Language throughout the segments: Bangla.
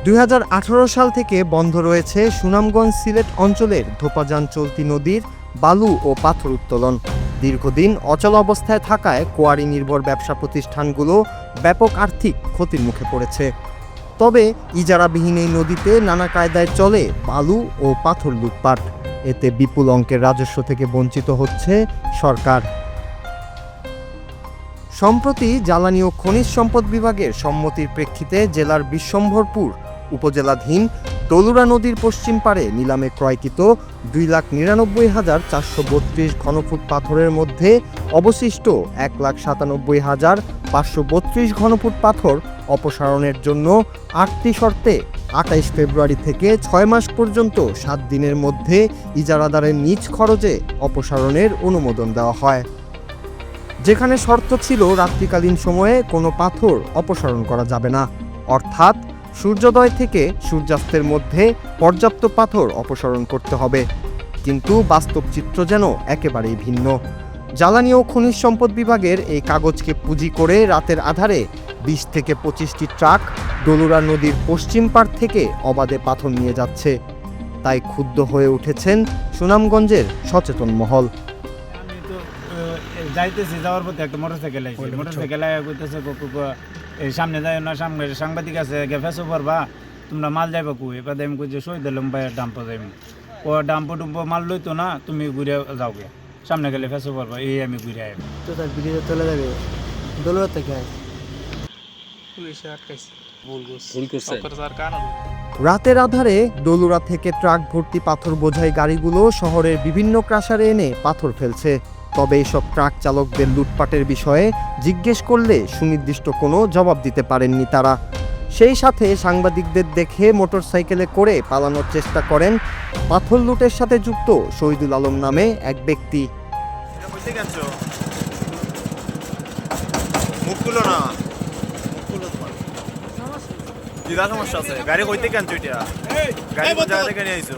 2018 সাল থেকে বন্ধ রয়েছে সুনামগঞ্জ সিলেট অঞ্চলের ধোপাজান চলতি নদীর বালু ও পাথর উত্তোলন। দীর্ঘদিন অচল অবস্থায় থাকায় কোয়ারি নির্ভর ব্যবসা প্রতিষ্ঠানগুলো ব্যাপক আর্থিক ক্ষতির মুখে পড়েছে। তবে ইজারাবিহীন এই নদীতে নানা কায়দায় চলে বালু ও পাথর লুটপাট। এতে বিপুল অঙ্কের রাজস্ব থেকে বঞ্চিত হচ্ছে সরকার। সম্প্রতি জ্বালানি ও খনিজ সম্পদ বিভাগের সম্মতির প্রেক্ষিতে জেলার বিশ্বম্ভরপুর উপজেলাধীন ডলুরা নদীর পশ্চিম পাড়ে নিলামে ক্রয়কৃত 2,99,432 ঘনফুট পাথরের মধ্যে অবশিষ্ট 1,97,532 ঘনফুট পাথর অপসারণের জন্য 8টি শর্তে 28 ফেব্রুয়ারি থেকে 6 মাস পর্যন্ত 7 দিনের মধ্যে ইজারাদারের নিজ খরচে অপসারণের অনুমোদন দেওয়া হয়। যেখানে শর্ত ছিল রাত্রিকালীন সময়ে কোনো পাথর অপসারণ করা যাবে না, অর্থাৎ সূর্যোদয় থেকে সূর্যাস্তের মধ্যে পর্যাপ্ত পাথর অপসারণ করতে হবে। কিন্তু বাস্তব চিত্র যেন একেবারেই ভিন্ন। জ্বালানি ও খনিজ সম্পদ বিভাগের এই কাগজকে পুঁজি করে রাতের আধারে 20 থেকে 25টি ট্রাক ডলুরা নদীর পশ্চিম পাড় থেকে অবাধে পাথর নিয়ে যাচ্ছে। তাই ক্ষুব্ধ হয়ে উঠেছেন সুনামগঞ্জের সচেতন মহল। যাইতেছি, যাওয়ার পথে একটা মোটরসাইকেল আইছে, মোটরসাইকেল আয়া কইতেছে এই সামনে যায় না, সামনে সাংবাদিক আছে ফেসো পড়বা, তোমরা মাল যাইবা কুই এবার আমি কই যে সই দিলাম ভাই ডাম্পো যাইম, ও ডাম্পো টুম্পো মাল লইতো না, তুমি ঘুরে যাও গে, সামনে গেলে ফেসো পড়বা, এই আমি ঘুরে আইব তো তার ভিডিও চলে যাবে দলুরা থেকে পুলিশে আটকাইছে। রাতের আধারে ডলুরা থেকে ট্রাক ভর্তি পাথর বোঝাই গাড়িগুলো শহরের বিভিন্ন ক্রাশারে এনে পাথর ফেলছে। তবে এসব ট্রাক চালকদের লুটপাটের বিষয়ে জিজ্ঞেস করলে সুনির্দিষ্ট কোনো জবাব দিতে পারেননি তারা। সেই সাথে সাংবাদিকদের দেখে মোটরসাইকেলে করে পালানোর চেষ্টা করেন পাথর লুটের সাথে যুক্ত শহীদুল আলম নামে এক ব্যক্তি। গাড়ি কইতে কেন গাড়ি জায়গা থেকে নিয়ে আইছো?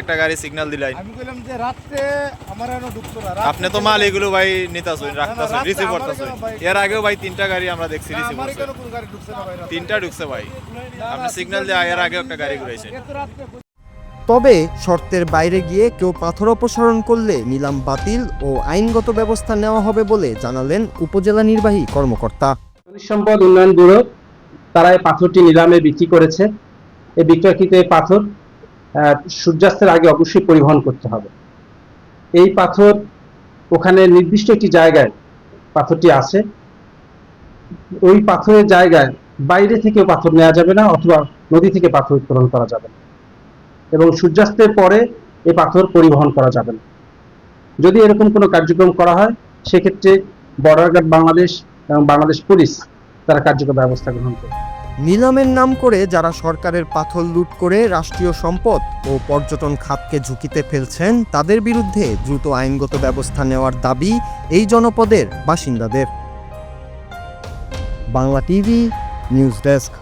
একটা গাড়ি সিগন্যাল দিলাই, আমি কইলাম যে রাতে আমার এনো ঢুকতো না। আপনি তো মাল এগুলো ভাই নিতাছেন, রাখতাছেন, রিসিভ করতেছেন। এর আগেও ভাই 3টা গাড়ি আমরা দেখছি রিসিভ করছে, 3টা ঢুকছে ভাই। আপনি সিগন্যাল দিয়ে এর আগেও একটা গাড়ি ঘুরাইছেন। তবে শর্তের বাইরে গিয়ে কেউ পাথর অপসারণ করলে নিলাম বাতিল ও আইনগত ব্যবস্থা নেওয়া হবে বলে জানালেন উপজেলা নির্বাহী কর্মকর্তা। খনিজ সম্পদ উন্নয়ন ব্যুরো তারা এই পাথরটি নিলামে বিক্রি করেছে। এই বিক্রয়কৃত এই পাথর সূর্যাস্তের আগে অবশ্যই পরিবহন করতে হবে। এই পাথর ওখানে নির্দিষ্ট একটি জায়গায় পাথরটি আছে, ওই পাথরের জায়গায় বাইরে থেকে পাথর নেওয়া যাবে না, অথবা নদী থেকে পাথর উত্তোলন করা যাবে না, এবং সূর্যাস্তের পরে এই পাথর পরিবহন করা যাবে না। যদি এরকম কোনো কার্যক্রম করা হয়, সেক্ষেত্রে বর্ডার গার্ড বাংলাদেশ এবং বাংলাদেশ পুলিশ তারা কার্যকর ব্যবস্থা গ্রহণ করবে। নিলামের নাম করে যারা সরকারের পাথর লুট করে রাষ্ট্রীয় সম্পদ ও পর্যটন খাতকে ঝুঁকিতে ফেলছেন, তাদের বিরুদ্ধে দ্রুত আইনগত ব্যবস্থা নেওয়ার দাবি এই জনপদের বাসিন্দাদের। Bangla TV news desk.